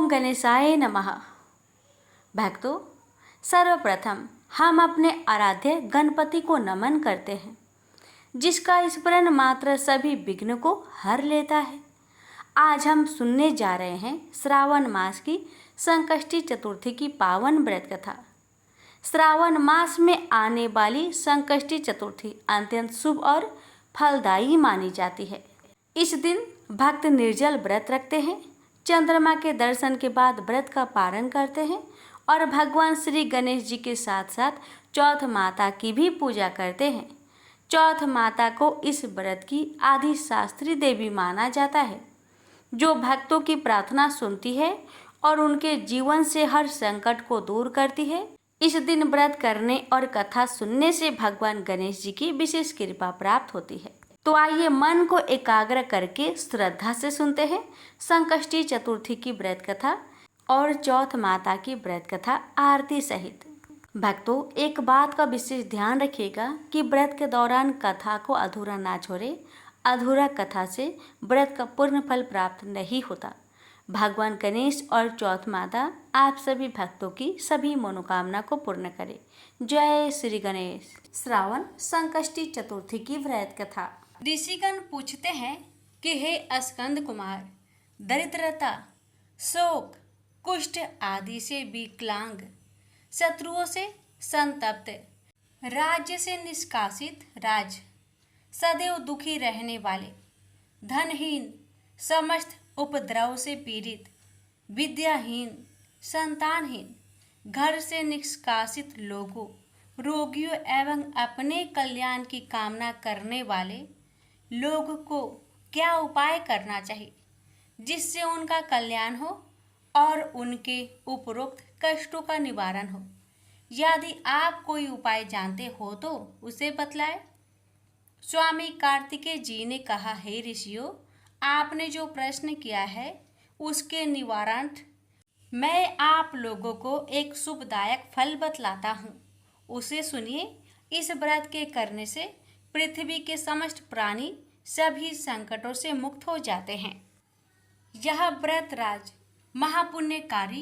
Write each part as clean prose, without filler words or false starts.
ओम गणेशाय नमः। भक्तों, सर्वप्रथम हम अपने आराध्य गणपति को नमन करते हैं, जिसका स्मरण मात्र सभी विघ्न को हर लेता है। आज हम सुनने जा रहे हैं श्रावण मास की संकष्टी चतुर्थी की पावन व्रत कथा। श्रावण मास में आने वाली संकष्टी चतुर्थी अत्यंत शुभ और फलदायी मानी जाती है। इस दिन भक्त निर्जल व्रत रखते हैं, चंद्रमा के दर्शन के बाद व्रत का पारण करते हैं और भगवान श्री गणेश जी के साथ साथ चौथ माता की भी पूजा करते हैं। चौथ माता को इस व्रत की आदि शास्त्री देवी माना जाता है, जो भक्तों की प्रार्थना सुनती है और उनके जीवन से हर संकट को दूर करती है। इस दिन व्रत करने और कथा सुनने से भगवान गणेश जी की विशेष कृपा प्राप्त होती है। तो आइए मन को एकाग्र करके श्रद्धा से सुनते हैं संकष्टी चतुर्थी की व्रत कथा और चौथ माता की व्रत कथा आरती सहित। भक्तों, एक बात का विशेष ध्यान रखिएगा कि व्रत के दौरान कथा को अधूरा ना छोड़े। अधूरा कथा से व्रत का पूर्ण फल प्राप्त नहीं होता। भगवान गणेश और चौथ माता आप सभी भक्तों की सभी मनोकामना को पूर्ण करे। जय श्री गणेश। श्रावण संकष्टी चतुर्थी की व्रत कथा। ऋषिगण पूछते हैं कि हे स्कंद कुमार, दरिद्रता, शोक, कुष्ठ आदि से विकलांग, शत्रुओं से संतप्त, राज्य से निष्कासित राज, सदैव दुखी रहने वाले, धनहीन, समस्त उपद्रव से पीड़ित, विद्याहीन, संतानहीन, घर से निष्कासित लोगों, रोगियों एवं अपने कल्याण की कामना करने वाले लोग को क्या उपाय करना चाहिए जिससे उनका कल्याण हो और उनके उपरोक्त कष्टों का निवारण हो। यदि आप कोई उपाय जानते हो तो उसे बतलाएं। स्वामी कार्तिकेय जी ने कहा, हे ऋषियों, आपने जो प्रश्न किया है उसके निवारणार्थ मैं आप लोगों को एक शुभदायक फल बतलाता हूँ, उसे सुनिए। इस व्रत के करने से पृथ्वी के समस्त प्राणी सभी संकटों से मुक्त हो जाते हैं। यह व्रत राज महापुण्यकारी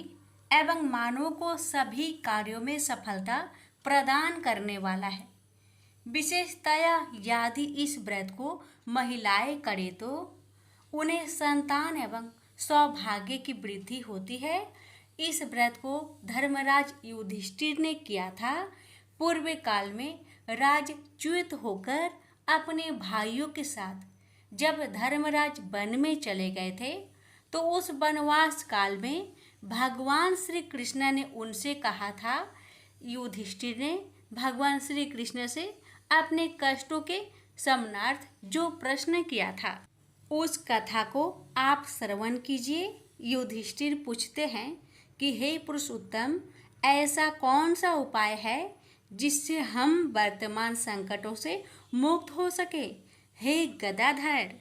एवं मानवों को सभी कार्यों में सफलता प्रदान करने वाला है। विशेषतया यदि इस व्रत को महिलाएं करें तो उन्हें संतान एवं सौभाग्य की वृद्धि होती है। इस व्रत को धर्मराज युधिष्ठिर ने किया था। पूर्व काल में राजच्युत होकर अपने भाइयों के साथ जब धर्मराज वन में चले गए थे, तो उस वनवास काल में भगवान श्री कृष्ण ने उनसे कहा था। युधिष्ठिर ने भगवान श्री कृष्ण से अपने कष्टों के शमनार्थ जो प्रश्न किया था, उस कथा को आप श्रवण कीजिए। युधिष्ठिर पूछते हैं कि हे पुरुषोत्तम, ऐसा कौन सा उपाय है जिससे हम वर्तमान संकटों से मुक्त हो सके। हे गदाधर,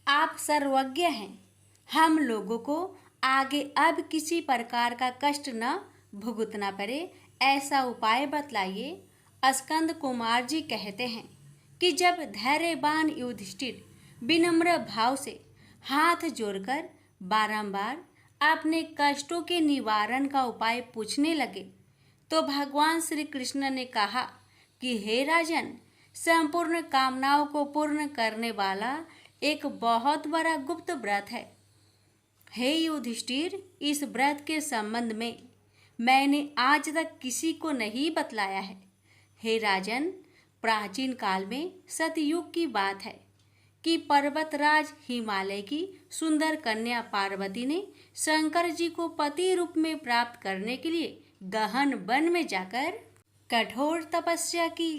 आप सर्वज्ञ हैं, हम लोगों को आगे अब किसी प्रकार का कष्ट न भुगतना पड़े, ऐसा उपाय बतलाइए। स्कंद कुमार जी कहते हैं कि जब धैर्यवान युधिष्ठिर विनम्र भाव से हाथ जोड़कर बारंबार अपने कष्टों के निवारण का उपाय पूछने लगे, तो भगवान श्री कृष्ण ने कहा कि हे राजन, संपूर्ण कामनाओं को पूर्ण करने वाला एक बहुत बड़ा गुप्त व्रत है। हे युधिष्ठिर, इस व्रत के संबंध में मैंने आज तक किसी को नहीं बतलाया है। हे राजन, प्राचीन काल में सतयुग की बात है कि पर्वतराज हिमालय की सुंदर कन्या पार्वती ने शंकर जी को पति रूप में प्राप्त करने के लिए गहन वन में जाकर कठोर तपस्या की,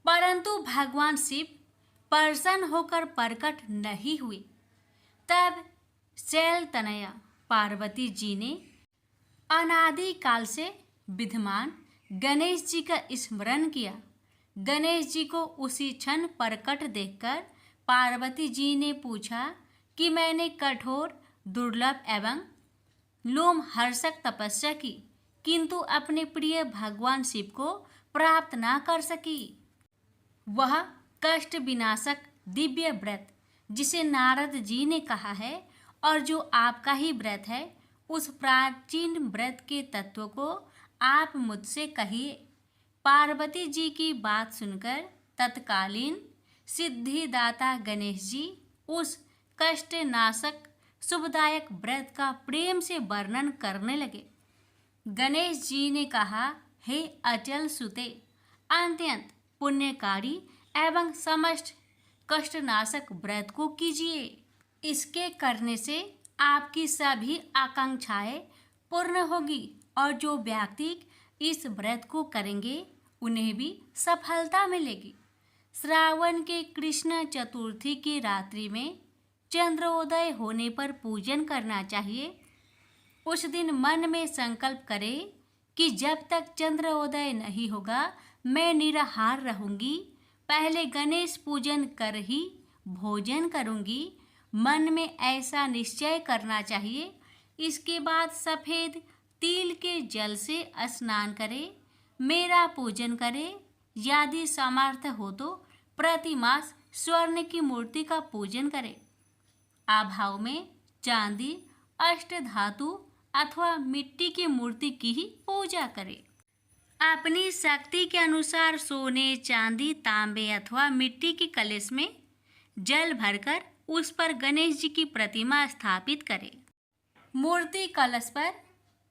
परंतु भगवान शिव प्रसन्न होकर प्रकट नहीं हुए। तब शैल तनया पार्वती जी ने अनादि काल से विद्यमान गणेश जी का स्मरण किया। गणेश जी को उसी क्षण प्रकट देखकर पार्वती जी ने पूछा कि मैंने कठोर, दुर्लभ एवं लोमहर्षक तपस्या की, किंतु अपने प्रिय भगवान शिव को प्राप्त ना कर सकी। वह कष्ट विनाशक दिव्य व्रत जिसे नारद जी ने कहा है और जो आपका ही व्रत है, उस प्राचीन व्रत के तत्व को आप मुझसे कहिए। पार्वती जी की बात सुनकर तत्कालीन सिद्धिदाता गणेश जी उस कष्टनाशक शुभदायक व्रत का प्रेम से वर्णन करने लगे। गणेश जी ने कहा, हे अचल सुते, अत्यंत पुण्यकारी एवं समस्त कष्टनाशक व्रत को कीजिए। इसके करने से आपकी सभी आकांक्षाएं पूर्ण होगी और जो व्यक्ति इस व्रत को करेंगे उन्हें भी सफलता मिलेगी। श्रावण के कृष्ण चतुर्थी की रात्रि में चंद्रोदय होने पर पूजन करना चाहिए। उस दिन मन में संकल्प करें कि जब तक चंद्रोदय नहीं होगा मैं निराहार रहूंगी। पहले गणेश पूजन कर ही भोजन करूंगी। मन में ऐसा निश्चय करना चाहिए। इसके बाद सफ़ेद तिल के जल से स्नान करें, मेरा पूजन करें। यदि सामर्थ्य हो तो प्रतिमास स्वर्ण की मूर्ति का पूजन करें। अभाव में चांदी, अष्टधातु अथवा मिट्टी की मूर्ति की ही पूजा करें। अपनी शक्ति के अनुसार सोने, चांदी, तांबे अथवा मिट्टी की कलश में जल भरकर उस पर गणेश जी की प्रतिमा स्थापित करें। मूर्ति कलश पर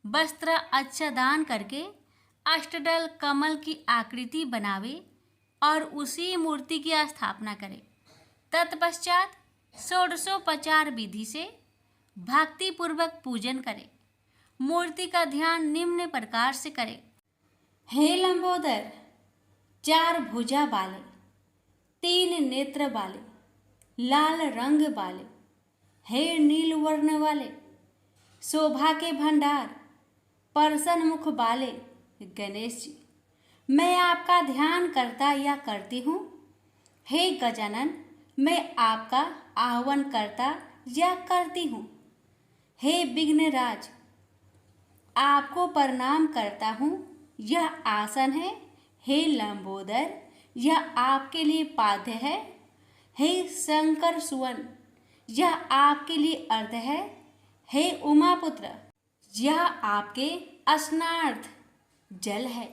वस्त्र आच्छादन करके अष्टदल कमल की आकृति बनावे और उसी मूर्ति की स्थापना करें। तत्पश्चात षोडशोपचार विधि से भक्ति पूर्वक पूजन करें। मूर्ति का ध्यान निम्न प्रकार से करें। हे लंबोदर, 4 भुजा वाले, 3 नेत्र वाले, लाल रंग वाले, हे नील वर्ण वाले, शोभा के भंडार, प्रसन्न मुख वाले गणेश जी, मैं आपका ध्यान करता या करती हूँ। हे गजानन, मैं आपका आह्वान करता या करती हूँ। हे विघ्नराज, आपको प्रणाम करता हूँ। यह आसन है। हे लंबोदर, यह आपके लिए पाद्य है। हे शंकर सुवन, यह आपके लिए अर्घ्य है। हे उमापुत्र, यह आपके स्नानार्थ जल है।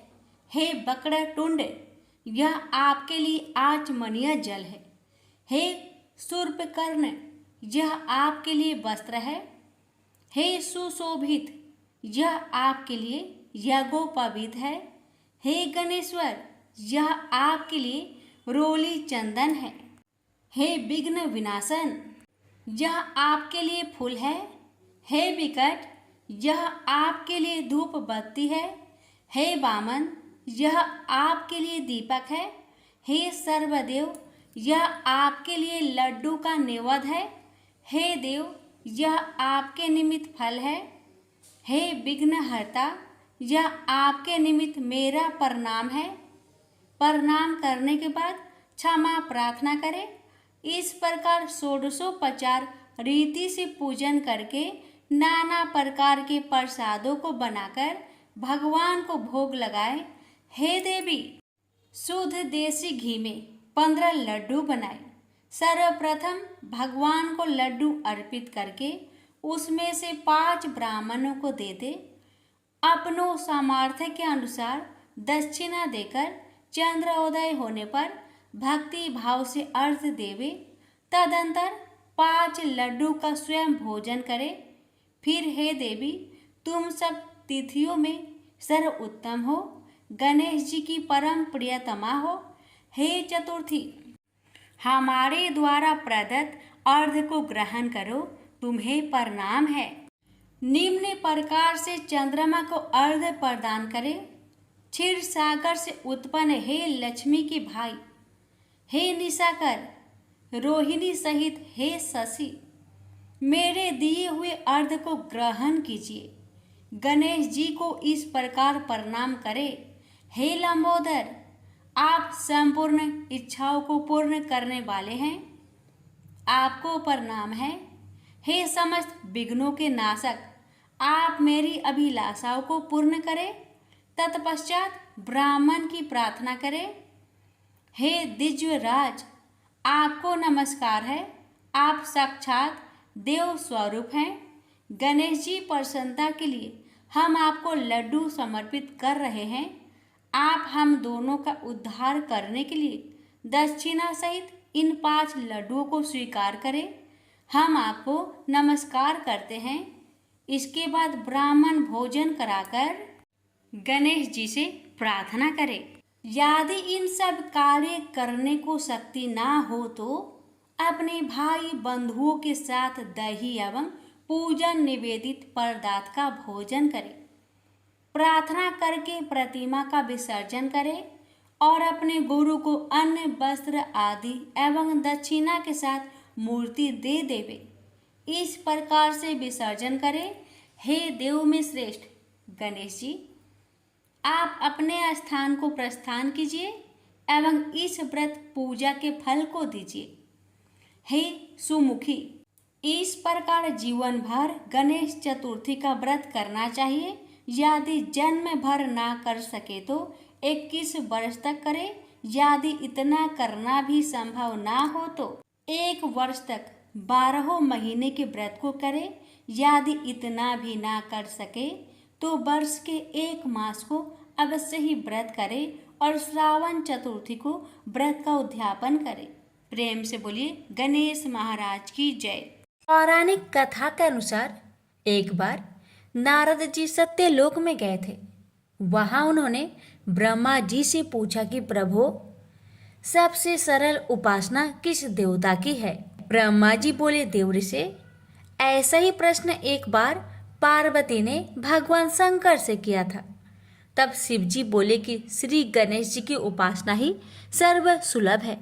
हे वक्रतुंड, यह आपके लिए आचमनीय जल है। हे शूर्पकर्ण, यह आपके लिए वस्त्र है। हे सुशोभित, यह आपके लिए यज्ञोपवीत है। हे गणेश्वर, यह आपके लिए रोली चंदन है। हे विघ्न विनाशन, यह आपके लिए फूल है। हे विकट, यह आपके लिए धूप बत्ती है। हे वामन, यह आपके लिए दीपक है। हे सर्वदेव, यह आपके लिए लड्डू का नैवेद्य है। हे देव, यह आपके निमित्त फल है। हे विघ्नहर्ता, यह आपके निमित्त मेरा प्रणाम है। प्रणाम करने के बाद क्षमा प्रार्थना करें। इस प्रकार षोडशोपचार रीति से पूजन करके नाना प्रकार के प्रसादों को बनाकर भगवान को भोग लगाए। हे देवी, शुद्ध देसी घी में 15 लड्डू बनाए। सर्वप्रथम भगवान को लड्डू अर्पित करके उसमें से 5 ब्राह्मणों को दे दे। अपनों सामर्थ्य के अनुसार दक्षिणा देकर चंद्रोदय होने पर भक्ति भाव से अर्घ्य देवे। तदंतर 5 लड्डू का स्वयं भोजन करे। फिर हे देवी, तुम सब तिथियों में सर्वोत्तम हो, गणेश जी की परम प्रियतमा हो। हे चतुर्थी, हमारे द्वारा प्रदत्त अर्घ्य को ग्रहण करो, तुम्हें प्रणाम है। निम्न प्रकार से चंद्रमा को अर्घ्य प्रदान करें। क्षीर सागर से उत्पन्न हे लक्ष्मी के भाई, हे निशाकर, रोहिणी सहित हे शशि, मेरे दिए हुए अर्घ्य को ग्रहण कीजिए। गणेश जी को इस प्रकार प्रणाम करें। हे लंबोदर, आप संपूर्ण इच्छाओं को पूर्ण करने वाले हैं, आपको प्रणाम है। हे समस्त विघ्नों के नाशक, आप मेरी अभिलाषाओं को पूर्ण करें। तत्पश्चात ब्राह्मण की प्रार्थना करें। हे दिव्यराज, आपको नमस्कार है। आप साक्षात देव स्वरूप हैं। गणेश जी, प्रसन्नता के लिए हम आपको लड्डू समर्पित कर रहे हैं। आप हम दोनों का उद्धार करने के लिए दक्षिणा सहित इन 5 लड्डुओं को स्वीकार करें। हम आपको नमस्कार करते हैं। इसके बाद ब्राह्मण भोजन कराकर गणेश जी से प्रार्थना करें। यदि इन सब कार्य करने को शक्ति ना हो तो अपने भाई बंधुओं के साथ दही एवं पूजन निवेदित पदार्थ का भोजन करें। प्रार्थना करके प्रतिमा का विसर्जन करें और अपने गुरु को अन्न वस्त्र आदि एवं दक्षिणा के साथ मूर्ति दे देवे। इस प्रकार से विसर्जन करें। हे देव में श्रेष्ठ गणेश जी, आप अपने स्थान को प्रस्थान कीजिए एवं इस व्रत पूजा के फल को दीजिए। हे सुमुखी, इस प्रकार जीवन भर गणेश चतुर्थी का व्रत करना चाहिए। यदि जन्म भर ना कर सके तो 21 वर्ष तक करें। यदि इतना करना भी संभव ना हो तो 1 वर्ष तक 12 महीने के व्रत को करें। यदि इतना भी ना कर सके तो वर्ष के 1 मास को अवश्य ही व्रत करें और श्रावण चतुर्थी को व्रत का उद्यापन करें। प्रेम से बोलिए गणेश महाराज की जय। पौराणिक कथा के अनुसार एक बार नारद जी सत्यलोक में गए थे। वहां उन्होंने ब्रह्मा जी से पूछा कि प्रभु, सबसे सरल उपासना किस देवता की है? ब्रह्मा जी बोले, देव ऋषि, ऐसा ही प्रश्न एक बार पार्वती ने भगवान शंकर से किया था। तब शिव जी बोले कि श्री गणेश जी की उपासना ही सर्व सुलभ है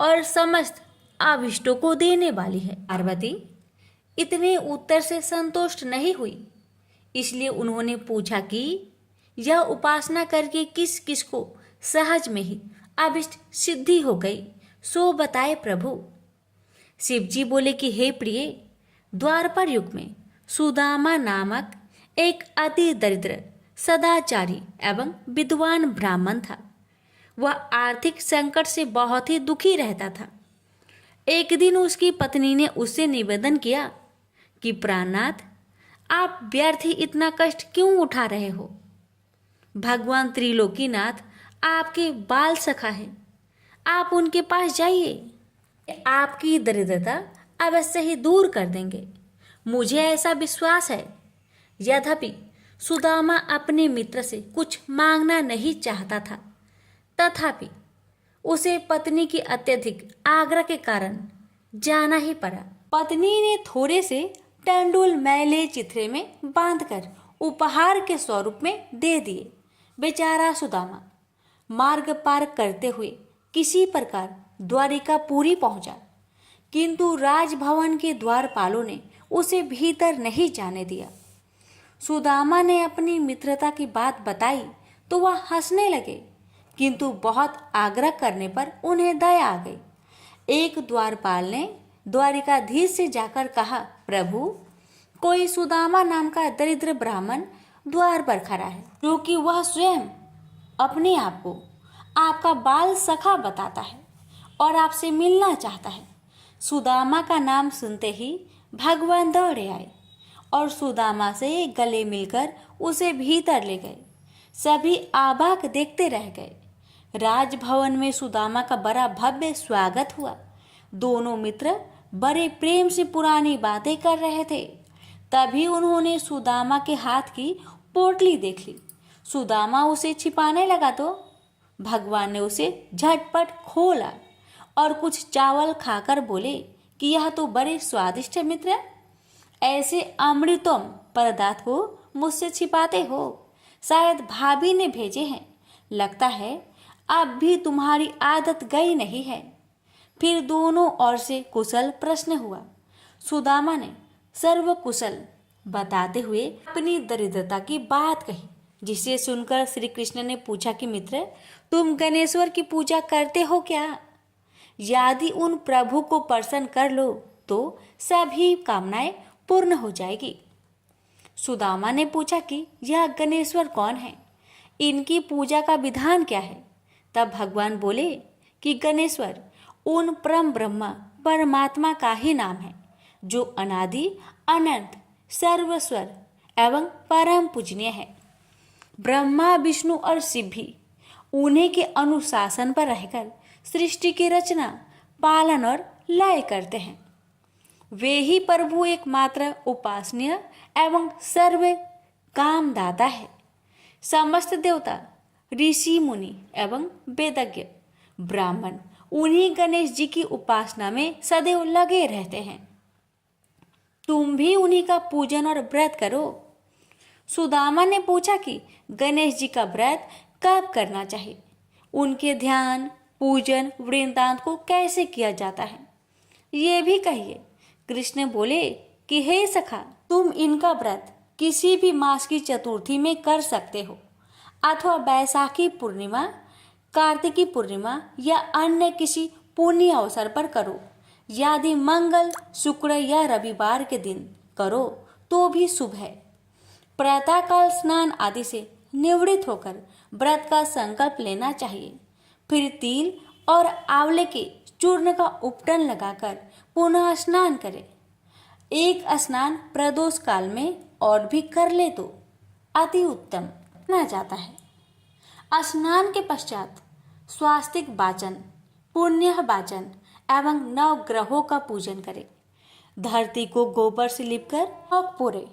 और समस्त अभिष्टों को देने वाली है। पार्वती इतने उत्तर से संतुष्ट नहीं हुई, इसलिए उन्होंने पूछा कि यह उपासना करके किस किस को सहज में ही अभिष्ट सिद्धि हो गई, सो बताए प्रभु। शिव जी बोले कि हे प्रिय, द्वापर युग में सुदामा नामक एक अति दरिद्र, सदाचारी एवं विद्वान ब्राह्मण था। वह आर्थिक संकट से बहुत ही दुखी रहता था। एक दिन उसकी पत्नी ने उससे निवेदन किया कि प्राणनाथ, आप व्यर्थ ही इतना कष्ट क्यों उठा रहे हो? भगवान त्रिलोकीनाथ आपके बाल सखा है, आप उनके पास जाइए, आपकी दरिद्रता अवश्य ही दूर कर देंगे, मुझे ऐसा विश्वास है। यद्यपि सुदामा अपने मित्र से कुछ मांगना नहीं चाहता था, तथापि उसे पत्नी की अत्यधिक आग्रह के कारण जाना ही पड़ा। पत्नी ने थोड़े से टंडुल मैले चिथड़े में बांधकर उपहार के स्वरूप में दे दिए। बेचारा सुदामा मार्ग पार करते हुए किसी प्रकार द्वारिकापुरी पहुंचा, किंतु राजभवन के द्वारपालों ने उसे भीतर नहीं जाने दिया। सुदामा ने अपनी मित्रता की बात बताई तो वह हंसने लगे, किंतु बहुत आग्रह करने पर उन्हें दया आ गई। एक द्वारपाल ने द्वारिकाधीश से जाकर कहा, प्रभु, कोई सुदामा नाम का दरिद्र ब्राह्मण द्वार पर खड़ा है, क्योंकि वह स्वयं अपने आप को आपका बाल सखा बताता है और आपसे मिलना चाहता है। सुदामा का नाम सुनते ही भगवान दौड़े आए और सुदामा से गले मिलकर उसे भीतर ले गए। सभी आबाक देखते रह गए। राजभवन में सुदामा का बड़ा भव्य स्वागत हुआ। दोनों मित्र बड़े प्रेम से पुरानी बातें कर रहे थे। तभी उन्होंने सुदामा के हाथ की पोटली देख ली। सुदामा उसे छिपाने लगा तो भगवान ने उसे झटपट खोला और कुछ चावल खाकर बोले कि यह तो बड़े स्वादिष्ट है मित्र, ऐसे अमृतम पदार्थ को मुझसे छिपाते हो? शायद भाभी ने भेजे हैं, लगता है अब भी तुम्हारी आदत गई नहीं है। फिर दोनों ओर से कुशल प्रश्न हुआ। सुदामा ने सर्व कुशल बताते हुए अपनी दरिद्रता की बात कही, जिसे सुनकर श्री कृष्ण ने पूछा कि मित्र, तुम गणेश्वर की पूजा करते हो क्या? यदि उन प्रभु को प्रसन्न कर लो तो सभी कामनाएं पूर्ण हो जाएगी। सुदामा ने पूछा कि यह गणेश्वर कौन है, इनकी पूजा का विधान क्या है? तब भगवान बोले कि गणेश्वर उन परम ब्रह्मा परमात्मा का ही नाम है, जो अनादि अनंत सर्वस्वर एवं परम पूजनीय है। ब्रह्मा, विष्णु और शिव भी उन्हीं के अनुशासन पर रहकर सृष्टि की रचना, पालन और लय करते हैं। वे ही प्रभु एकमात्र उपासनीय एवं सर्व कामदाता है। समस्त देवता, ऋषि मुनि एवं वेदज्ञ ब्राह्मण उन्हीं गणेश जी की उपासना में सदैव लगे रहते हैं। तुम भी उन्हीं का पूजन और व्रत करो। सुदामा ने पूछा कि गणेश जी का व्रत कब करना चाहिए, उनके ध्यान, पूजन, वृंदावन को कैसे किया जाता है, ये भी कहिए। कृष्ण बोले कि हे सखा, तुम इनका व्रत किसी भी मास की चतुर्थी में कर सकते हो अथवा बैसाखी पूर्णिमा, कार्तिकी पूर्णिमा या अन्य किसी पुण्य अवसर पर करो। यदि मंगल, शुक्र या रविवार के दिन करो तो भी शुभ है। प्रातःकाल स्नान आदि से निवृत्त होकर व्रत का संकल्प लेना चाहिए। फिर तिल और आंवले के चूर्ण का उपटन लगाकर पुनः स्नान करें। एक स्नान प्रदोष काल में और भी कर ले तो अति उत्तम माना जाता है। स्नान के पश्चात स्वास्तिक वाचन, पुण्य वाचन एवं नवग्रहों का पूजन करें। धरती को गोबर से लिपकर चौक पोरे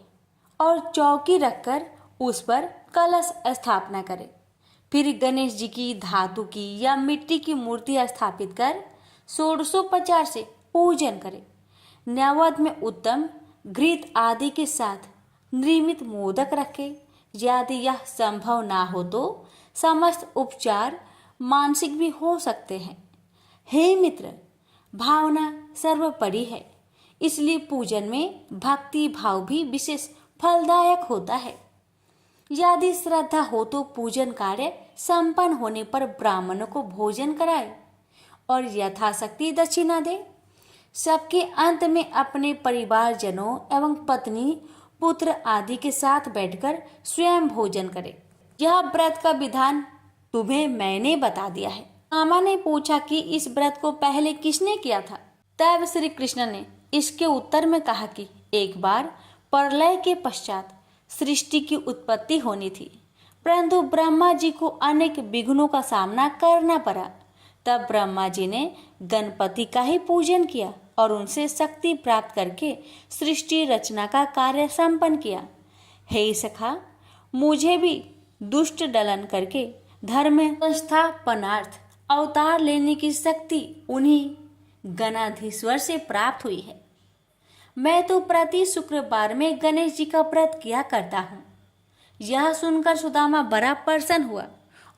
और चौकी रखकर उस पर कलश स्थापना करें। फिर गणेश जी की धातु की या मिट्टी की मूर्ति स्थापित कर षोडशोपचार से पूजन करें। नैवेद्य में उत्तम घृत आदि के साथ निर्मित मोदक रखें। यदि यह संभव ना हो तो समस्त उपचार मानसिक भी हो सकते हैं। हे मित्र, भावना सर्वोपरि है, इसलिए पूजन में भक्ति भाव भी विशेष फलदायक होता है। यदि श्रद्धा हो तो पूजन कार्य संपन्न होने पर ब्राह्मणों को भोजन कराए और यथाशक्ति दक्षिणा दे। सबके अंत में अपने परिवारजनों एवं पत्नी, पुत्र आदि के साथ बैठकर स्वयं भोजन करे। यह व्रत का विधान तुम्हें मैंने बता दिया है। मामा ने पूछा कि इस व्रत को पहले किसने किया था। तब श्री कृष्ण ने इसके उत्तर में कहा कि एक बार प्रलय के पश्चात सृष्टि की उत्पत्ति होनी थी, परंतु ब्रह्मा जी को अनेक विघ्नों का सामना करना पड़ा। तब ब्रह्मा जी ने गणपति का ही पूजन किया और उनसे शक्ति प्राप्त करके सृष्टि रचना का कार्य संपन्न किया। हे सखा, मुझे भी दुष्ट दलन करके धर्म संस्थापनार्थ अवतार लेने की शक्ति उन्हीं गणाधीश्वर से प्राप्त हुई है। मैं तो प्रति शुक्रवार में गणेश जी का व्रत किया करता हूँ। यह सुनकर सुदामा बड़ा प्रसन्न हुआ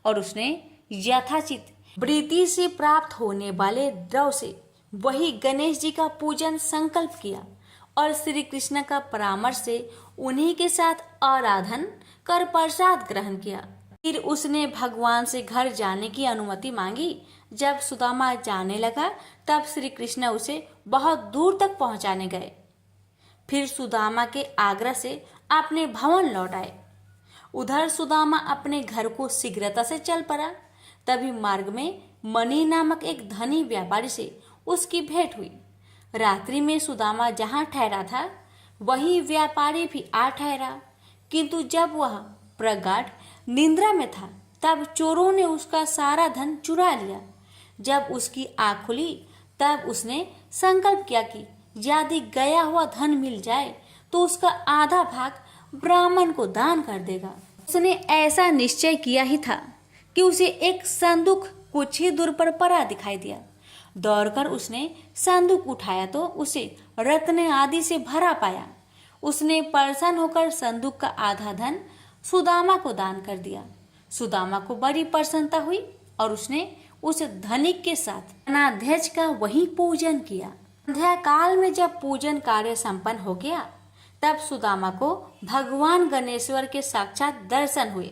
और उसने यथाचित वृत्ति से प्राप्त होने वाले द्रव्य से वही गणेश जी का पूजन संकल्प किया और श्री कृष्ण का परामर्श से उन्हीं के साथ आराधन कर प्रसाद ग्रहण किया। फिर उसने भगवान से घर जाने की अनुमति मांगी। जब सुदामा जाने लगा तब श्री कृष्ण उसे बहुत दूर तक पहुंचाने गए। फिर सुदामा के आग्रह से अपने भवन लौट आए। उधर सुदामा अपने घर को शीघ्रता से चल पड़ा। तभी मार्ग में मणि नामक एक धनी व्यापारी से उसकी भेंट हुई। रात्रि में सुदामा जहाँ ठहरा था वही व्यापारी भी आ ठहरा, किंतु जब वह प्रगाढ़ निद्रा में था तब चोरों ने उसका सारा धन चुरा लिया। जब उसकी आँख खुली तब उसने संकल्प किया कि यदि गया हुआ धन मिल जाए तो उसका आधा भाग ब्राह्मण को दान कर देगा। उसने ऐसा निश्चय किया ही था कि उसे एक संदूक कुछ ही दूर पर पड़ा दिखाई दिया। दौड़कर उसने संदूक उठाया तो उसे रत्न आदि से भरा पाया। उसने प्रसन्न होकर संदूक का आधा धन सुदामा को दान कर दिया। सुदामा को बड़ी प्रसन्नता हुई और उसने उस धनिक के साथ गणाध्यक्ष का वही पूजन किया। संध्या काल में जब पूजन कार्य संपन्न हो गया तब सुदामा को भगवान गणेश्वर के साक्षात दर्शन हुए।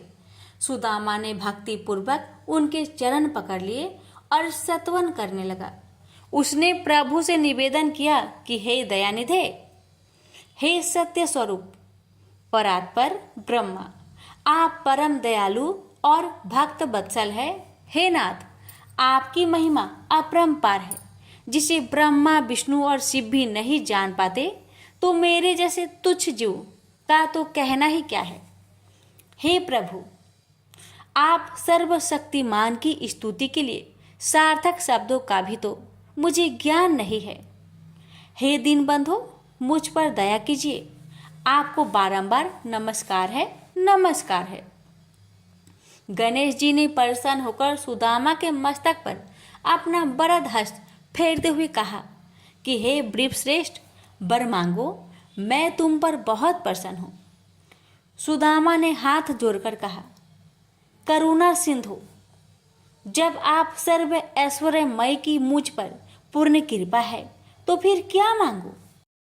सुदामा ने भक्ति पूर्वक उनके चरण पकड़ लिए और स्तवन करने लगा। उसने प्रभु से निवेदन किया कि हे दयानिधे, हे सत्य स्वरूप परात्पर ब्रह्मा, आप परम दयालु और भक्त वत्सल है। हे नाथ, आपकी महिमा अपरंपार है, जिसे ब्रह्मा, विष्णु और शिव भी नहीं जान पाते। तो मेरे जैसे तुच्छ जीव का तो कहना ही क्या है। हे प्रभु, आप सर्वशक्तिमान की स्तुति के लिए सार्थक शब्दों का भी तो मुझे ज्ञान नहीं है। हे दीनबंधु, मुझ पर दया कीजिए। आपको बारंबार नमस्कार है, नमस्कार है। गणेश जी ने प्रसन्न होकर सुदामा के मस्तक पर अपना वरद हस्त फेरते हुए कहा कि हे वृषश्रेष्ठ, वर मांगो, मैं तुम पर बहुत प्रसन्न हूँ। सुदामा ने हाथ जोड़कर कहा, करुणा सिंधु, जब आप सर्व ऐश्वर्यमय की मुझ पर पूर्ण कृपा है तो फिर क्या मांगू।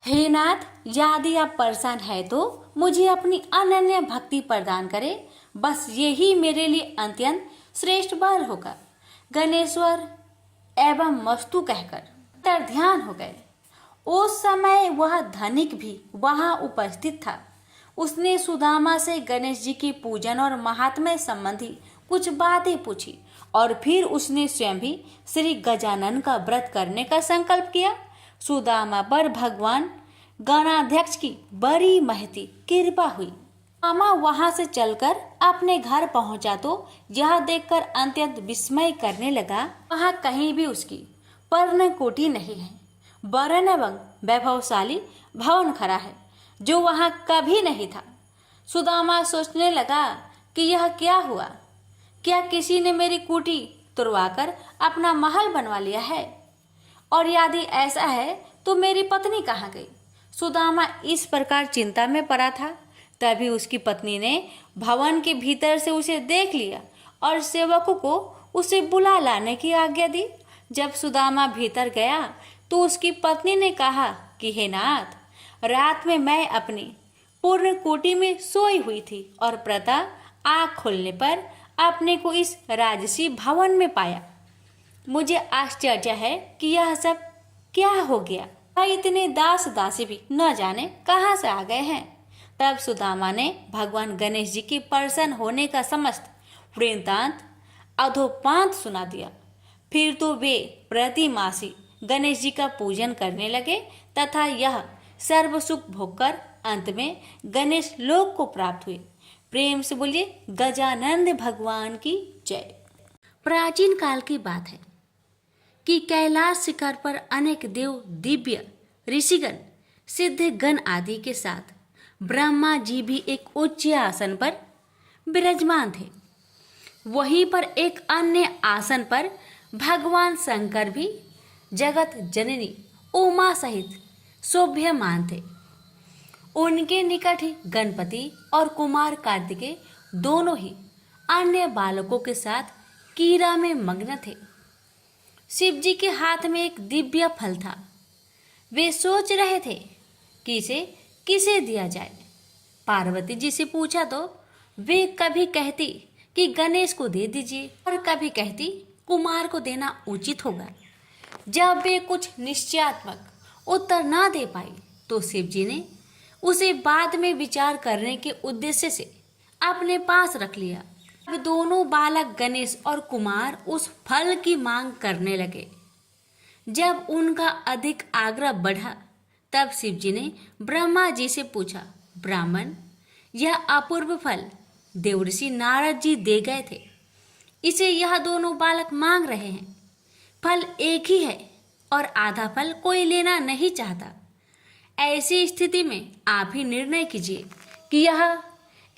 हे नाथ, यदि आप प्रसन्न है तो मुझे अपनी अनन्य भक्ति प्रदान करें, बस यही मेरे लिए अत्यंत श्रेष्ठ वर होगा। गणेश्वर एवं मस्तु कहकर तर ध्यान हो गए। उस समय वह धनिक भी वहां उपस्थित था। उसने सुदामा से गणेश जी की पूजन और महात्म्य संबंधी कुछ बातें पूछी और फिर उसने स्वयं भी श्री गजानन का व्रत करने का संकल्प किया। सुदामा पर भगवान गणाध्यक्ष की बड़ी महती कृपा हुई। मामा वहां से चलकर अपने घर पहुंचा तो यह देखकर अत्यंत विस्मय करने लगा, वहां कहीं भी उसकी पर्णकोटि नहीं है, वरन एवं वैभवशाली भवन खड़ा है जो वहां कभी नहीं था। सुदामा सोचने लगा कि यह क्या हुआ, क्या किसी ने मेरी कुटी तुड़वाकर अपना महल बनवा लिया है, और यदि ऐसा है तो मेरी पत्नी कहाँ गई। सुदामा इस प्रकार चिंता में पड़ा था। तभी उसकी पत्नी ने भवन के भीतर से उसे देख लिया और सेवकों को उसे बुला लाने की आज्ञा दी। जब सुदामा भीतर गया तो उसकी पत्नी ने कहा कि हे नाथ, रात में मैं अपनी पूर्ण कोटि में सोई हुई थी और प्रातः आँख खोलने पर अपने को इस राजसी भवन में पाया। मुझे आश्चर्य है कि यह सब क्या हो गया। इतने दास दासी भी न जाने कहाँ से आ गए हैं। तब सुदामा ने भगवान गणेश जी के प्रसन्न होने का समस्त वृत्तांत अधोपांत सुना दिया। फिर तो वे प्रतिमासी गणेश जी का पूजन करने लगे तथा यह सर्व सुख भोगकर अंत में गणेश लोक को प्राप्त हुए। प्रेम से बोलिए गजानंद भगवान की जय। प्राचीन काल की बात है कि कैलाश शिखर पर अनेक देव, दिव्य ऋषिगण, सिद्ध गण आदि के साथ ब्रह्मा जी भी एक उच्च आसन पर विराजमान थे। वहीं पर एक अन्य आसन पर भगवान शंकर भी जगत जननी उमा सहित शोभ्यमान थे। उनके निकट ही गणपति और कुमार कार्तिकेय दोनों ही अन्य बालकों के साथ कीड़ा में मग्न थे। शिव जी के हाथ में एक दिव्य फल था। वे सोच रहे थे कि इसे किसे दिया जाए। पार्वती जी से पूछा तो वे कभी कहती कि गणेश को दे दीजिए और कभी कहती कुमार को देना उचित होगा। जब वे कुछ निश्चयात्मक उत्तर ना दे पाई तो शिव जी ने उसे बाद में विचार करने के उद्देश्य से अपने पास रख लिया। अब दोनों बालक गणेश और कुमार उस फल की मांग करने लगे। जब उनका अधिक आग्रह बढ़ा तब शिव जी ने ब्रह्मा जी से पूछा, ब्राह्मण, यह अपूर्व फल देवर्षि नारद जी दे गए थे, इसे यह दोनों बालक मांग रहे हैं। फल एक ही है और आधा फल कोई लेना नहीं चाहता। ऐसी स्थिति में आप ही निर्णय कीजिए कि यह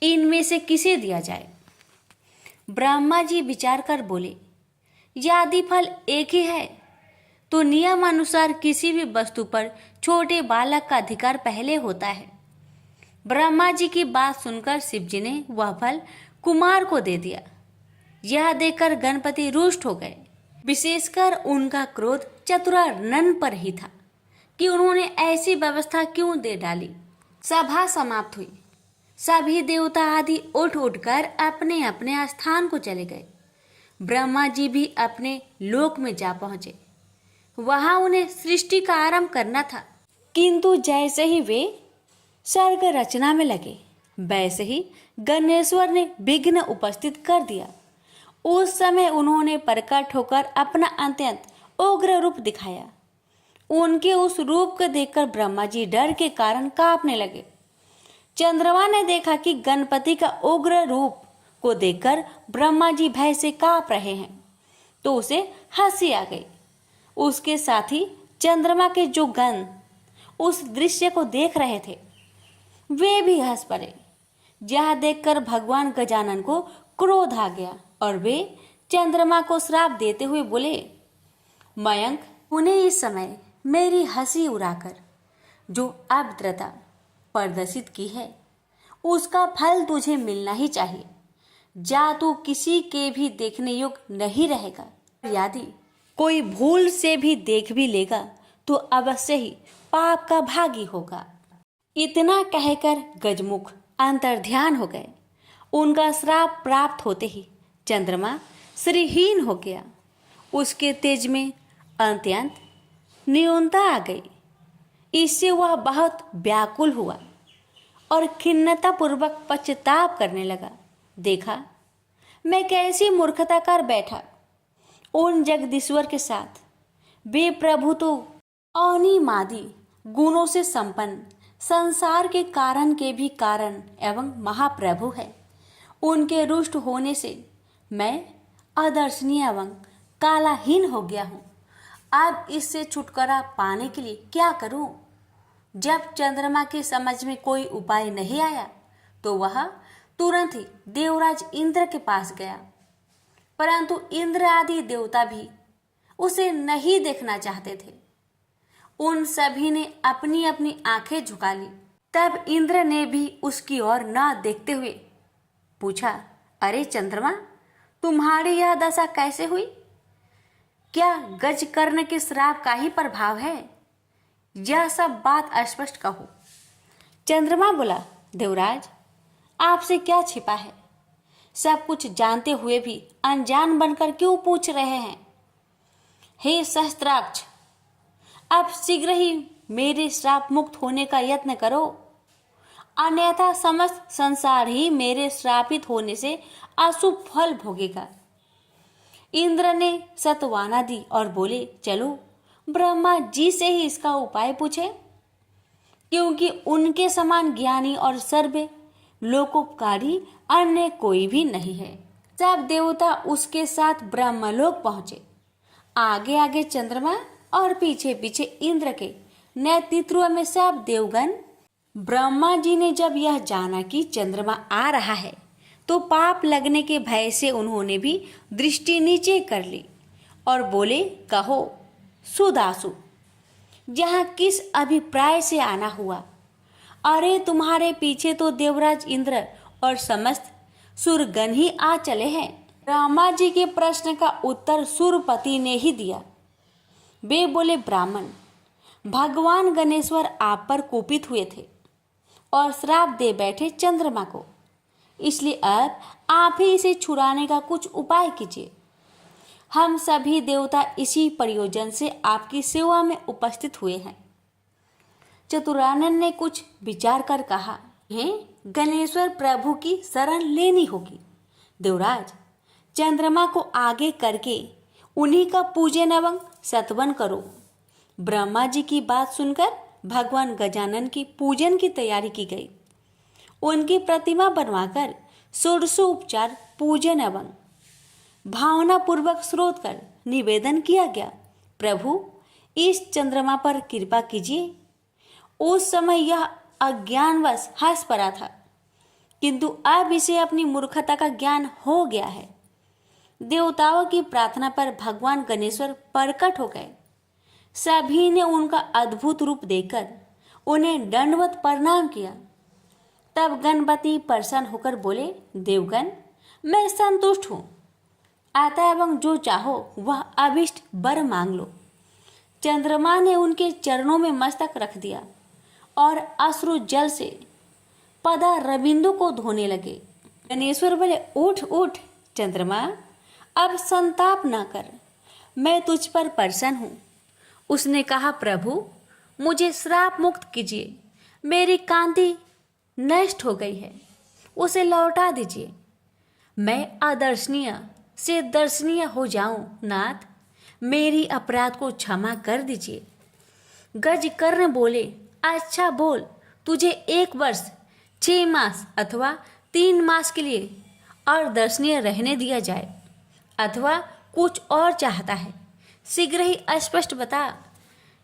इनमें से किसे दिया जाए। ब्रह्मा जी विचार कर बोले, यदि फल एक ही है तो नियम अनुसार किसी भी वस्तु पर छोटे बालक का अधिकार पहले होता है। ब्रह्मा जी की बात सुनकर शिव जी ने वह फल कुमार को दे दिया। यह देखकर गणपति रुष्ट हो गए। विशेषकर उनका क्रोध चतुरानन पर ही था कि उन्होंने ऐसी व्यवस्था क्यों दे डाली। सभा समाप्त हुई। सभी देवता आदि उठ उठकर अपने अपने स्थान को चले गए। ब्रह्मा जी भी अपने लोक में जा पहुंचे। वहां उन्हें सृष्टि का आरंभ करना था, किंतु जैसे ही वे सर्ग रचना में लगे वैसे ही गणेश्वर ने विघ्न उपस्थित कर दिया। उस समय उन्होंने प्रकट होकर अपना अत्यंत उग्र रूप दिखाया। उनके उस रूप को देखकर ब्रह्मा जी डर के कारण कांपने लगे। चंद्रमा ने देखा कि गणपति का उग्र रूप को देखकर ब्रह्मा जी भय से कांप रहे हैं, तो उसे हंसी आ गई। उसके साथी चंद्रमा के जो गण उस दृश्य को देख रहे थे, वे भी हंस पड़े। यह देखकर भगवान गजानन को क्रोध आ गया और वे चंद्रमा को श्राप देते हुए बोले, मयंक, उन्हें इस समय मेरी हंसी उड़ाकर जो अभद्रता प्रदर्शित की है, उसका फल तुझे मिलना ही चाहिए। जा तू किसी के भी देखने योग्य नहीं रहेगा। यदि कोई भूल से भी देख भी लेगा तो अवश्य ही पाप का भागी होगा। इतना कहकर गजमुख अंतर्ध्यान हो गए। उनका श्राप प्राप्त होते ही चंद्रमा श्रीहीन हो गया। उसके तेज में अत्यंत न्यूनता आ गई। इससे वह बहुत व्याकुल हुआ और खिन्नता पूर्वक पश्चाताप करने लगा। देखा, मैं कैसी मूर्खता कर बैठा। उन जगदीश्वर के साथ वे प्रभु तो अनिमादि गुणों से संपन्न, संसार के कारण के भी कारण एवं महाप्रभु है। उनके रुष्ट होने से मैं अदर्शनीय एवं कालाहीन हो गया हूँ। अब इससे छुटकारा पाने के लिए क्या करूं? जब चंद्रमा के समझ में कोई उपाय नहीं आया तो वह तुरंत ही देवराज इंद्र के पास गया, परंतु इंद्र आदि देवता भी उसे नहीं देखना चाहते थे। उन सभी ने अपनी अपनी आंखें झुका ली। तब इंद्र ने भी उसकी ओर न देखते हुए पूछा, अरे चंद्रमा, तुम्हारी यह दशा कैसे हुई? क्या गजकर्ण के श्राप का ही प्रभाव है? यह सब बात स्पष्ट कहो। चंद्रमा बोला, देवराज, आपसे क्या छिपा है? सब कुछ जानते हुए भी अनजान बनकर क्यों पूछ रहे हैं? हे सहस्त्राक्ष, अब शीघ्र ही मेरे श्राप मुक्त होने का यत्न करो, अन्यथा समस्त संसार ही मेरे श्रापित होने से अशुभ फल भोगेगा। इंद्र ने सत्वाना दी और बोले, चलो ब्रह्मा जी से ही इसका उपाय पूछे, क्योंकि उनके समान ज्ञानी और सर्व लोकोपकारी अन्य कोई भी नहीं है। सब देवता उसके साथ ब्रह्मलोक पहुंचे। आगे आगे चंद्रमा और पीछे पीछे इंद्र के नेतृत्व में सब देवगण। ब्रह्मा जी ने जब यह जाना कि चंद्रमा आ रहा है तो पाप लगने के भय से उन्होंने भी दृष्टि नीचे कर ली और बोले, कहो सुदासु, यहाँ किस अभिप्राय से आना हुआ? अरे तुम्हारे पीछे तो देवराज इंद्र और समस्त सुरगण ही आ चले हैं। ब्रह्मा जी के प्रश्न का उत्तर सुरपति ने ही दिया। वे बोले, ब्राह्मण, भगवान गणेश्वर आप पर कुपित हुए थे और श्राप दे बैठे चंद्रमा को, इसलिए अब आप ही इसे छुड़ाने का कुछ उपाय कीजिए। हम सभी देवता इसी प्रयोजन से आपकी सेवा में उपस्थित हुए हैं। चतुरानन ने कुछ विचार कर कहा, हे गणेश्वर प्रभु की शरण लेनी होगी। देवराज, चंद्रमा को आगे करके उन्हीं का पूजन एवं सत्वन करो। ब्रह्मा जी की बात सुनकर भगवान गजानन की पूजन की तैयारी की गई। उनकी प्रतिमा बनवाकर षोडशोपचार पूजन एवं भावना पूर्वक स्रोत कर निवेदन किया गया, प्रभु इस चंद्रमा पर कृपा कीजिए। उस समय यह अज्ञानवश हंस पड़ा था, किंतु अब इसे अपनी मूर्खता का ज्ञान हो गया है। देवताओं की प्रार्थना पर भगवान गणेश्वर प्रकट हो गए। सभी ने उनका अद्भुत रूप देखकर उन्हें दंडवत प्रणाम किया। तब गणपति प्रसन्न होकर बोले, देवगण, मैं संतुष्ट हूँ, आता एवं जो चाहो वह अभिष्ट वर मांग लो। चंद्रमा ने उनके चरणों में मस्तक रख दिया और अश्रु जल से पदा रविंदु को धोने लगे। गणेश्वर बोले, उठ उठ चंद्रमा, अब संताप न कर, मैं तुझ पर प्रसन्न हूँ। उसने कहा, प्रभु मुझे श्राप मुक्त कीजिए, मेरी कांति नष्ट हो गई है, उसे लौटा दीजिए। मैं अदर्शनीय से दर्शनीय हो जाऊं। नाथ, मेरी अपराध को क्षमा कर दीजिए। गज कर्ण बोले, अच्छा बोल, तुझे 1 वर्ष 6 मास अथवा 3 मास के लिए अदर्शनीय रहने दिया जाए, अथवा कुछ और चाहता है, शीघ्र ही स्पष्ट बता।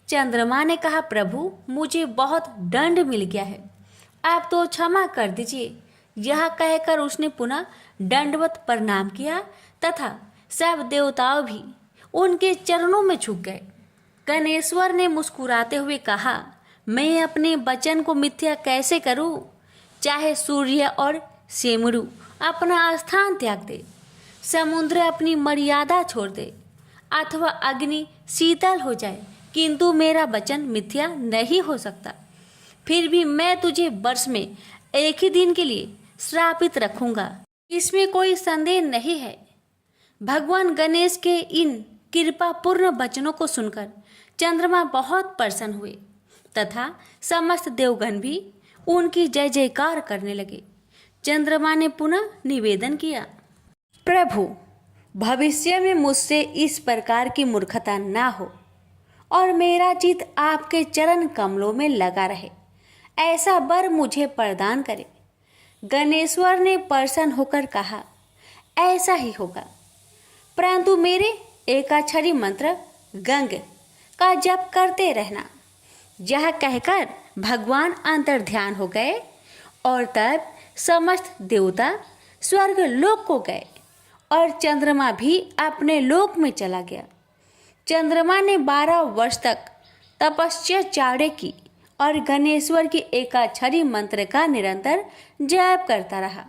चंद्रमा ने कहा, प्रभु मुझे बहुत दंड मिल गया है, आप तो क्षमा कर दीजिए। यह कहकर उसने पुनः दंडवत प्रणाम किया तथा सब देवताओं भी उनके चरणों में झुक गए। गणेश्वर ने मुस्कुराते हुए कहा, मैं अपने वचन को मिथ्या कैसे करूं? चाहे सूर्य और सेमरू अपना स्थान त्याग दे, समुद्र अपनी मर्यादा छोड़ दे, अथवा अग्नि शीतल हो जाए, किंतु मेरा वचन मिथ्या नहीं हो सकता। फिर भी मैं तुझे वर्ष में एक ही दिन के लिए श्रापित रखूंगा, इसमें कोई संदेह नहीं है। भगवान गणेश के इन कृपापूर्ण वचनों को सुनकर चंद्रमा बहुत प्रसन्न हुए तथा समस्त देवगण भी उनकी जय जयकार करने लगे। चंद्रमा ने पुनः निवेदन किया, प्रभु भविष्य में मुझसे इस प्रकार की मूर्खता ना हो और मेरा चित्त आपके चरण कमलों में लगा रहे, ऐसा वर मुझे प्रदान करे। गणेश्वर ने प्रसन्न होकर कहा, ऐसा ही होगा, परंतु मेरे एकाक्षरी मंत्र गंग का जप करते रहना। यह कहकर भगवान अंतर्ध्यान हो गए और तब समस्त देवता स्वर्ग लोक को गए और चंद्रमा भी अपने लोक में चला गया। चंद्रमा ने 12 वर्ष तक तपस्या चाड़े की और गणेश्वर की एकाक्षरी मंत्र का निरंतर जप करता रहा।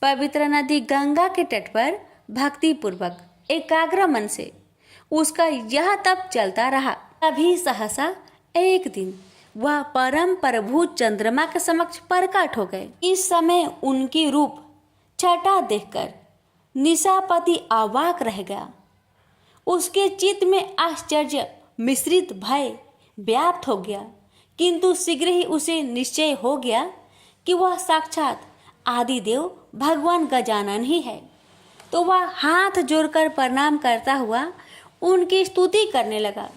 पवित्र नदी गंगा के तट पर भक्ति पूर्वक एकाग्र मन से उसका यह तप चलता रहा। तभी सहसा एक दिन वह परम प्रभु चंद्रमा के समक्ष प्रकट हो गए। इस समय उनकी रूप छटा देखकर निशापति अवाक रह गया। उसके चित्त में आश्चर्य मिश्रित भय व्याप्त हो गया, किंतु शीघ्र ही उसे निश्चय हो गया कि वह साक्षात आदिदेव भगवान गजानन ही है। तो वह हाथ जोड़कर प्रणाम करता हुआ उनकी स्तुति करने लगा।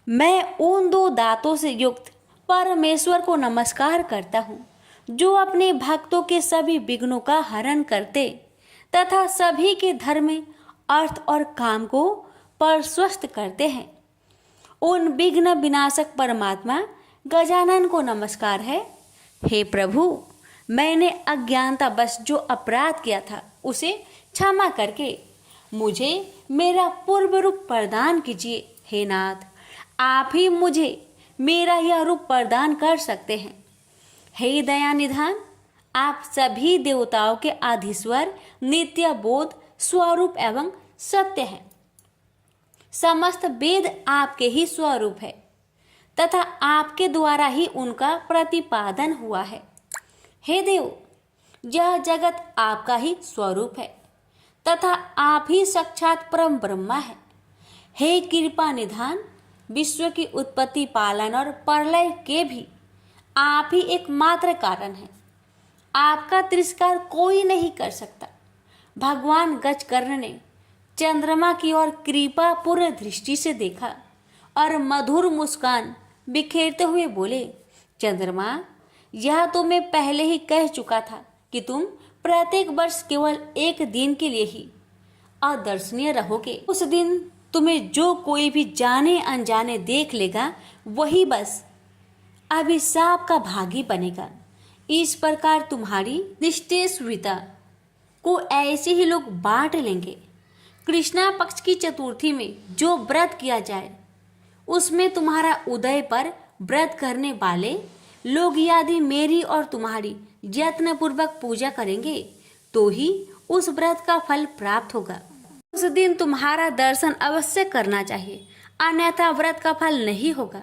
मैं उन 2 दांतों से युक्त परमेश्वर को नमस्कार करता हूँ, जो अपने भक्तों के सभी विघ्नों का हरण करते तथा सभी के धर्म, अर्थ और काम को प्रशस्त करते हैं। उन विघ्न विनाशक परमात्मा गजानन को नमस्कार है। हे प्रभु, मैंने अज्ञानतावश जो अपराध किया था उसे क्षमा करके मुझे मेरा पूर्व रूप प्रदान कीजिए। हे नाथ, आप ही मुझे मेरा यह रूप प्रदान कर सकते हैं। हे दया निधान, आप सभी देवताओं के आधीश्वर, नित्य बोध स्वरूप एवं सत्य हैं। समस्त वेद आपके ही स्वरूप है तथा आपके द्वारा ही उनका प्रतिपादन हुआ है। हे देव, यह जगत आपका ही स्वरूप है तथा आप ही साक्षात परम ब्रह्मा है। हे कृपा निधान, विश्व की उत्पत्ति, पालन और प्रलय के भी आप ही एकमात्र कारण हैं। आपका तिरस्कार कोई नहीं कर सकता। भगवान गजकर्ण ने चंद्रमा की ओर कृपापूर्ण दृष्टि से देखा और मधुर मुस्कान बिखेरते हुए बोले, चंद्रमा, यह तो मैं पहले ही कह चुका था कि तुम प्रत्येक वर्ष केवल 1 दिन के लिए ही अदर्शनीय रहोगे। उस दिन तुम्हें जो कोई भी जाने अनजाने देख लेगा वही बस अभिशाप का भागी बनेगा। इस प्रकार तुम्हारी निष्ठेयता को ऐसे ही लोग बांट लेंगे। कृष्णा पक्ष की चतुर्थी में जो व्रत किया जाए उसमें तुम्हारा उदय पर व्रत करने वाले लोग यदि मेरी और तुम्हारी यत्नपूर्वक पूजा करेंगे तो ही उस व्रत का फल प्राप्त होगा। उस दिन तुम्हारा दर्शन अवश्य करना चाहिए, अन्यथा व्रत का फल नहीं होगा।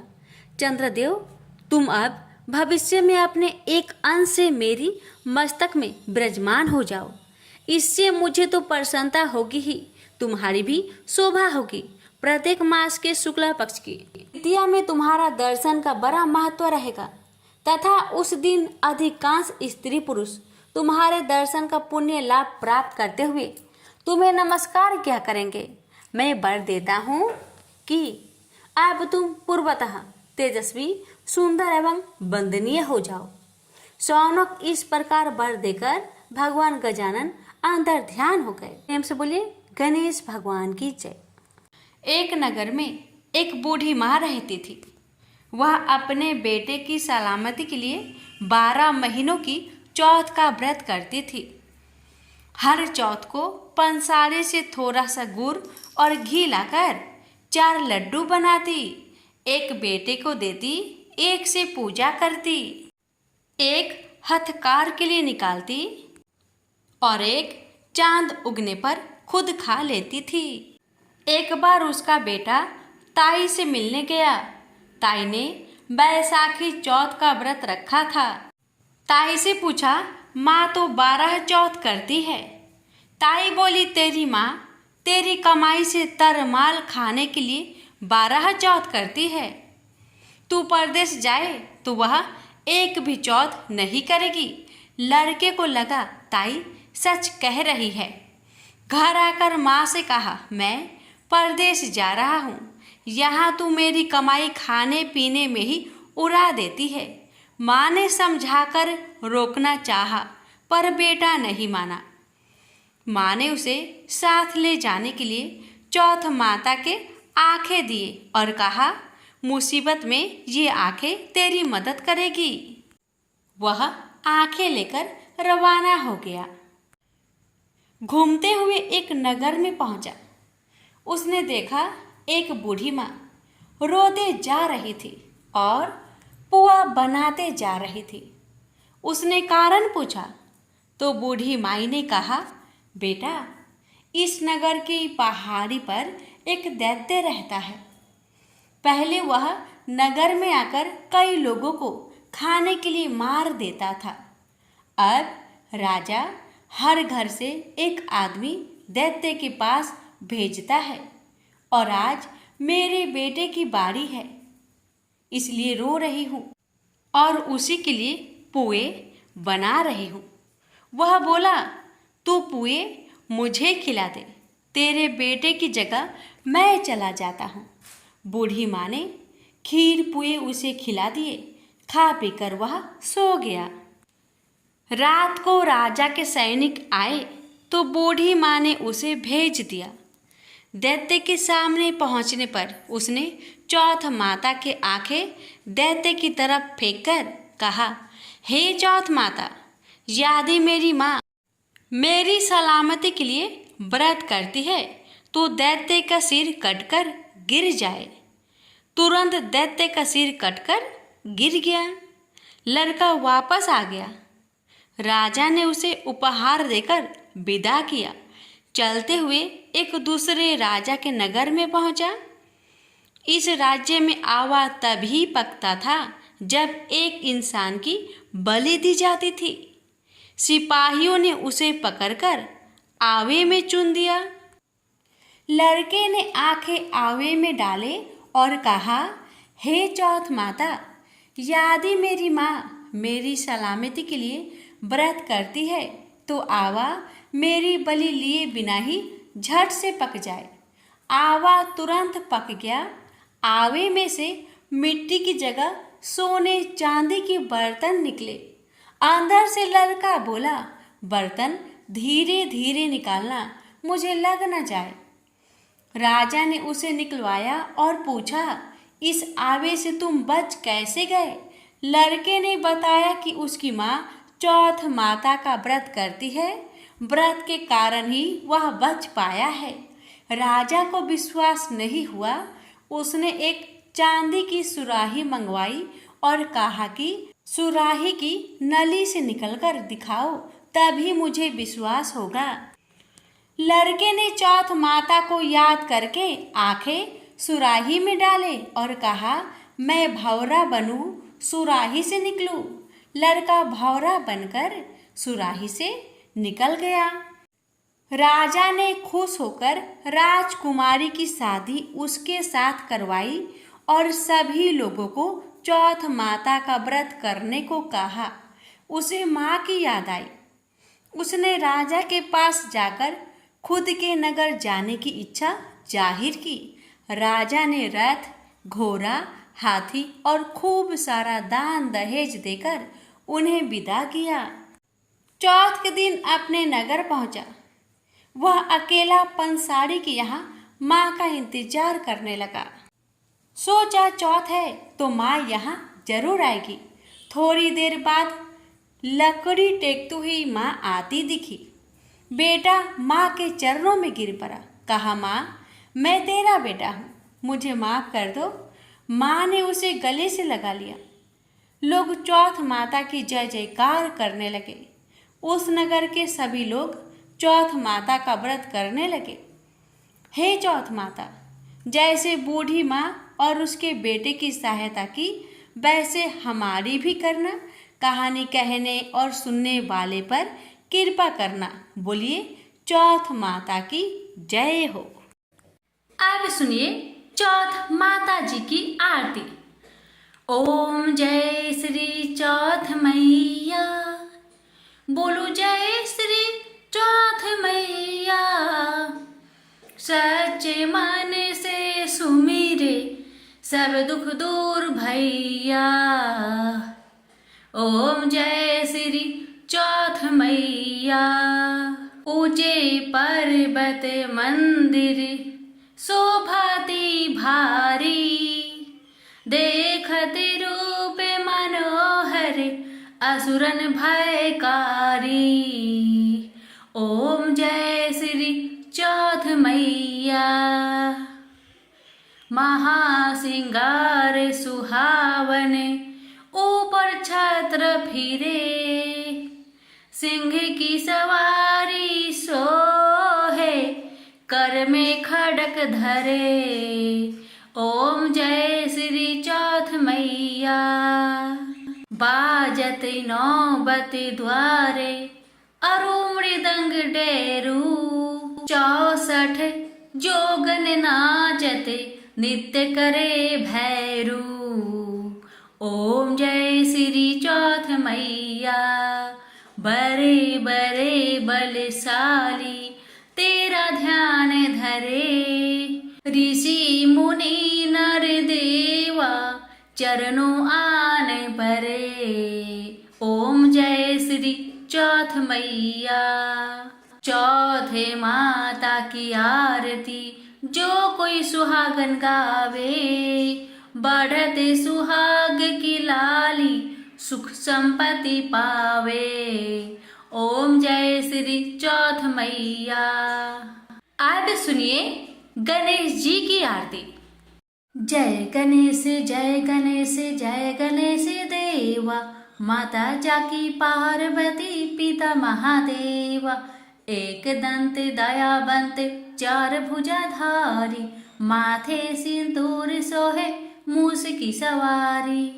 चंद्रदेव, तुम अब भविष्य में अपने एक अंश से मेरी मस्तक में विराजमान हो जाओ। इससे मुझे तो प्रसन्नता होगी ही, तुम्हारी भी शोभा होगी। प्रत्येक मास के शुक्ला पक्ष की तृतीया में तुम्हारा दर्शन का बड़ा महत्व रहेगा तथा उस दिन अधिकांश स्त्री पुरुष तुम्हारे दर्शन का पुण्य लाभ प्राप्त करते हुए तुम्हें नमस्कार क्या करेंगे। मैं वर देता हूँ कि अब तुम पूर्वतः तेजस्वी, सुंदर एवं वंदनीय हो जाओ। शौनक इस प्रकार वर देकर भगवान गजानन अंतर ध्यान हो गए। प्रेम से बोलिए गणेश भगवान की जय। एक नगर में एक बूढ़ी माँ रहती थी। वह अपने बेटे की सलामती के लिए 12 महीनों की चौथ का व्रत करती थी। हर चौथ को पंसारे से थोड़ा सा गुड़ और घी लाकर 4 लड्डू बनाती, एक बेटे को देती, एक से पूजा करती, एक हथकार के लिए निकालती और एक चांद उगने पर खुद खा लेती थी। एक बार उसका बेटा ताई से मिलने गया। ताई ने बैसाखी चौथ का व्रत रखा था। ताई से पूछा, माँ तो 12 चौथ करती है। ताई बोली, तेरी माँ तेरी कमाई से तरमाल खाने के लिए 12 चौथ करती है। तू परदेश जाए तो वह एक भी चौथ नहीं करेगी। लड़के को लगा ताई सच कह रही है। घर आकर माँ से कहा, मैं परदेश जा रहा हूँ, यहाँ तू मेरी कमाई खाने पीने में ही उड़ा देती है। माँ ने समझाकर रोकना चाहा, पर बेटा नहीं माना। माँ ने उसे साथ ले जाने के लिए चौथ माता के आंखें दिए और कहा, मुसीबत में ये आंखें तेरी मदद करेगी। वह आंखें लेकर रवाना हो गया। घूमते हुए एक नगर में पहुंचा। उसने देखा एक बूढ़ी माँ रोते जा रही थी और पुआ बनाते जा रही थी। उसने कारण पूछा तो बूढ़ी माई ने कहा, बेटा, इस नगर की पहाड़ी पर एक दैत्य रहता है। पहले वह नगर में आकर कई लोगों को खाने के लिए मार देता था। अब राजा हर घर से एक आदमी दैत्य के पास भेजता है और आज मेरे बेटे की बारी है, इसलिए रो रही हूँ और उसी के लिए पुए बना रही हूँ। वह बोला, तू पुए मुझे खिला दे, तेरे बेटे की जगह मैं चला जाता हूँ। बूढ़ी माँ ने खीर पुए उसे खिला दिए। खा पीकर वह सो गया। रात को राजा के सैनिक आए तो बूढ़ी माँ ने उसे भेज दिया। दैत्य के सामने पहुंचने पर उसने चौथ माता के आंखें दैत्य की तरफ फेंककर कहा, हे चौथ माता, यदि मेरी माँ मेरी सलामती के लिए व्रत करती है तो दैत्य का सिर कटकर गिर जाए। तुरंत दैत्य का सिर कटकर गिर गया। लड़का वापस आ गया। राजा ने उसे उपहार देकर विदा किया। चलते हुए एक दूसरे राजा के नगर में पहुंचा। इस राज्य में आवा तभी पकता था जब एक इंसान की बलि दी जाती थी। सिपाहियों ने उसे पकड़कर आवे में चुन दिया। लड़के ने आंखें आवे में डाले और कहा, हे चौथ माता, यदि मेरी माँ मेरी सलामती के लिए व्रत करती है तो आवा मेरी बलि लिए बिना ही झट से पक जाए। आवा तुरंत पक गया। आवे में से मिट्टी की जगह सोने चांदी के बर्तन निकले। अंदर से लड़का बोला, बर्तन धीरे धीरे निकालना, मुझे लग न जाए। राजा ने उसे निकलवाया और पूछा, इस आवे से तुम बच कैसे गए? लड़के ने बताया कि उसकी माँ चौथ माता का व्रत करती है, व्रत के कारण ही वह बच पाया है। राजा को विश्वास नहीं हुआ। उसने एक चांदी की सुराही मंगवाई और कहा कि सुराही की नली से निकलकर दिखाओ, तभी मुझे विश्वास होगा। लड़के ने चौथ माता को याद करके आंखें सुराही में डाले और कहा, मैं भौरा बनूं, सुराही से निकलूं। लड़का भौरा बनकर सुराही से निकल गया। राजा ने खुश होकर राजकुमारी की शादी उसके साथ करवाई और सभी लोगों को चौथ माता का व्रत करने को कहा। उसे माँ की याद आई। उसने राजा के पास जाकर खुद के नगर जाने की इच्छा जाहिर की। राजा ने रथ, घोड़ा, हाथी और खूब सारा दान दहेज देकर उन्हें विदा किया। चौथ के दिन अपने नगर पहुंचा। वह अकेला पंसारी के यहाँ माँ का इंतजार करने लगा। सोचा चौथ है तो माँ यहाँ जरूर आएगी। थोड़ी देर बाद लकड़ी टेकती हुई माँ आती दिखी। बेटा माँ के चरणों में गिर पड़ा। कहा, माँ मैं तेरा बेटा हूँ, मुझे माफ़ कर दो। माँ ने उसे गले से लगा लिया। लोग चौथ माता की जय जयकार करने लगे। उस नगर के सभी लोग चौथ माता का व्रत करने लगे। हे चौथ माता, जैसे बूढ़ी माँ और उसके बेटे की सहायता की, वैसे हमारी भी करना। कहानी कहने और सुनने वाले पर कृपा करना। बोलिए चौथ माता की जय हो। अब सुनिए चौथ माता जी की आरती। ओम जय श्री चौथ मैया, बोलो जय श्री चौथ मैया। सच्चे मन से सुमिरे सब दुख दूर भैया। ओम जय श्री चौथ मैया। ऊंचे पर्वत मंदिर शोभाती भारी, देखते रूप मनोहर असुरन भयकारी। ओम जय श्री चौथ मैया। महासिंगार सुहावन ऊपर छत्र फिरे, सिंह की सवारी सोहे कर में खड़क धरे। ओम जय श्री चौथ मैया। बाजत नौबत द्वारे अरु मृदंग डेरू, 64 जोगन नाचत नित्य करे भैरू। ओम जय श्री चौथ मैया। बरे बरे बलशाली तेरा ध्यान धरे, ऋषि मुनि नर देवा चरणों आन परे। ओम जय श्री चौथ मैया। चौथे माता की आरती जो कोई सुहागन गावे, बढ़ते सुहाग की लाली सुख संपत्ति पावे। ओम जय श्री चौथ मैया। अब सुनिए गणेश जी की आरती। जय गणेश जय गणेश जय गणेश देवा, माता जाकी पार्वती पिता महादेवा। एक दंत दयावंत चार भुजाधारी, माथे सिंदूर सोहे मूस की सवारी।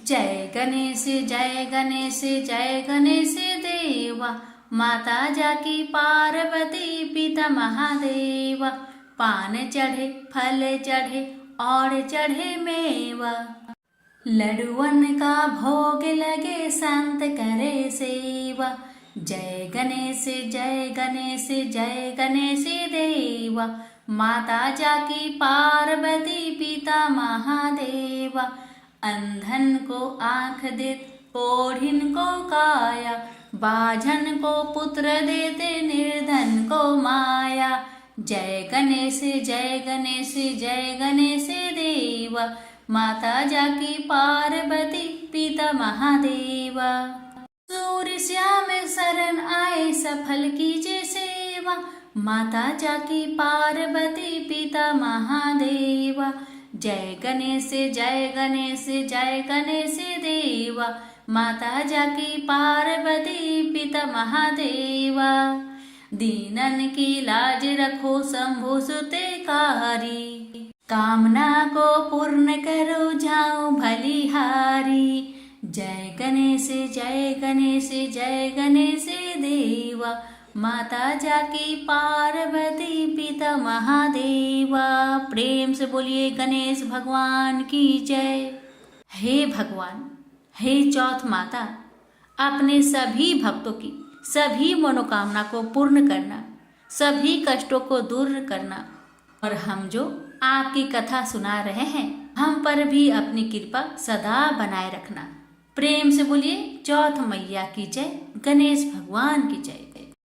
जय गणेश जय गणेश जय गणेश देवा, माता जाकी पार्वती पिता महादेवा। पान चढ़े फल चढ़े और चढ़े मेवा, लड्डुअन का भोग लगे संत करे सेवा। जय गणेश जय गणेश जय गणेश देवा, माता जाकी पार्वती पिता महादेवा। अंधन को आँख देते ओढ़िन को काया, बाझन को पुत्र देते निर्धन को माया। जय गणेश जय गणेश जय गणेश देवा, माता जाकी पार्वती पिता महादेवा। सूर्य श्याम शरण आए सफल कीजिए सेवा, माता जाकी पार्वती पिता महादेवा। जय गणेश जय गणेश जय गणेश देवा, माता जाकी पार्वती पिता महादेवा। दीनन की लाज रखो शंभु सुतेकारी, कामना को पूर्ण करो जाओ भलिहारी। जय गणेश जय गणेश जय गणेश देवा, माता जाकी पार्वती पिता महादेवा। प्रेम से बोलिए गणेश भगवान की जय। हे भगवान, हे चौथ माता, अपने सभी भक्तों की सभी मनोकामना को पूर्ण करना, सभी कष्टों को दूर करना। और हम जो आपकी कथा सुना रहे हैं हम पर भी अपनी कृपा सदा बनाए रखना। प्रेम से बोलिए चौथ मैया की जय, गणेश भगवान की जय।